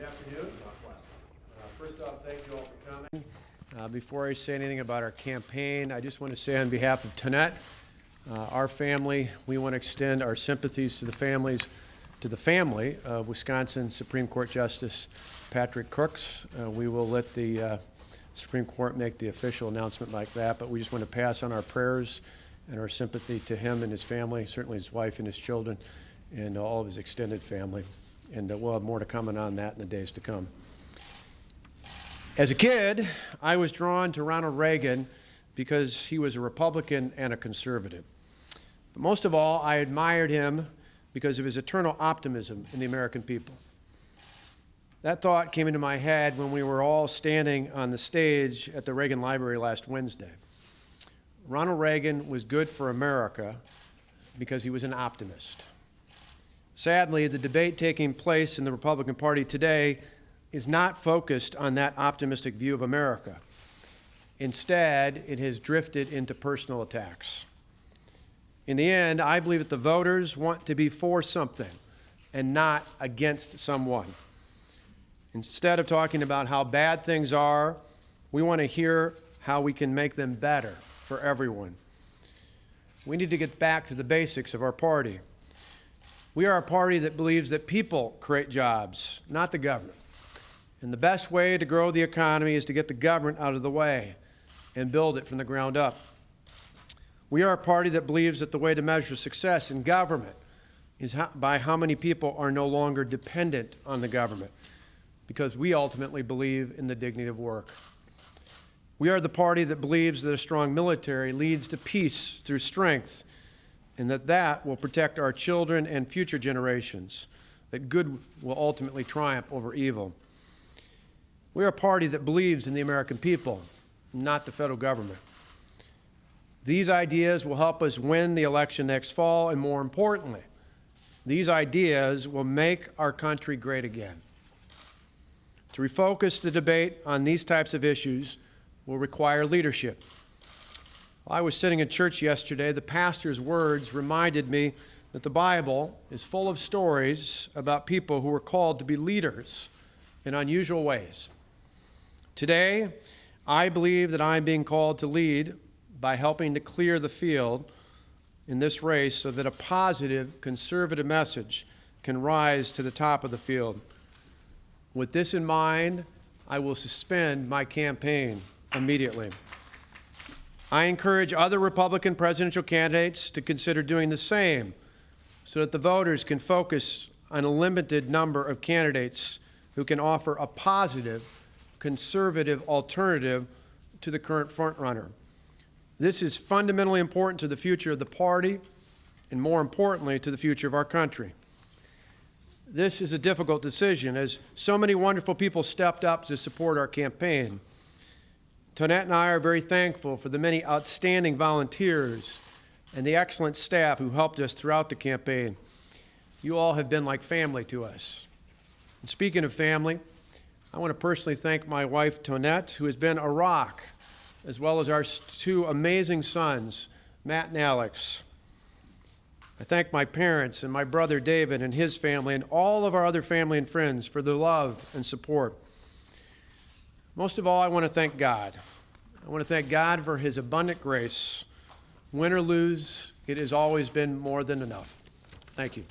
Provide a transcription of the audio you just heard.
Good afternoon. First off, thank you all for coming. Before I say anything about our campaign, I just want to say on behalf of Tonette, our family, we want to extend our sympathies to the family of Wisconsin Supreme Court Justice Patrick Crooks. We will let the Supreme Court make the official announcement like that, but we just want to pass on our prayers and our sympathy to him and his family, certainly his wife and his children, and all of his extended family. And we'll have more to comment on that in the days to come. As a kid, I was drawn to Ronald Reagan because he was a Republican and a conservative. But most of all, I admired him because of his eternal optimism in the American people. That thought came into my head when we were all standing on the stage at the Reagan Library last Wednesday. Ronald Reagan was good for America because he was an optimist. Sadly, the debate taking place in the Republican Party today is not focused on that optimistic view of America. Instead, it has drifted into personal attacks. In the end, I believe that the voters want to be for something and not against someone. Instead of talking about how bad things are, we want to hear how we can make them better for everyone. We need to get back to the basics of our party. We are a party that believes that people create jobs, not the government. And the best way to grow the economy is to get the government out of the way and build it from the ground up. We are a party that believes that the way to measure success in government is by how many people are no longer dependent on the government, because we ultimately believe in the dignity of work. We are the party that believes that a strong military leads to peace through strength, and that will protect our children and future generations, that good will ultimately triumph over evil. We are a party that believes in the American people, not the federal government. These ideas will help us win the election next fall, and more importantly, these ideas will make our country great again. To refocus the debate on these types of issues will require leadership. While I was sitting in church yesterday, the pastor's words reminded me that the Bible is full of stories about people who were called to be leaders in unusual ways. Today, I believe that I'm being called to lead by helping to clear the field in this race so that a positive, conservative message can rise to the top of the field. With this in mind, I will suspend my campaign immediately. I encourage other Republican presidential candidates to consider doing the same so that the voters can focus on a limited number of candidates who can offer a positive, conservative alternative to the current frontrunner. This is fundamentally important to the future of the party and, more importantly, to the future of our country. This is a difficult decision, as so many wonderful people stepped up to support our campaign. Tonette and I are very thankful for the many outstanding volunteers and the excellent staff who helped us throughout the campaign. You all have been like family to us. And speaking of family, I want to personally thank my wife, Tonette, who has been a rock, as well as our two amazing sons, Matt and Alex. I thank my parents and my brother David and his family and all of our other family and friends for their love and support. Most of all, I want to thank God. I want to thank God for his abundant grace. Win or lose, it has always been more than enough. Thank you.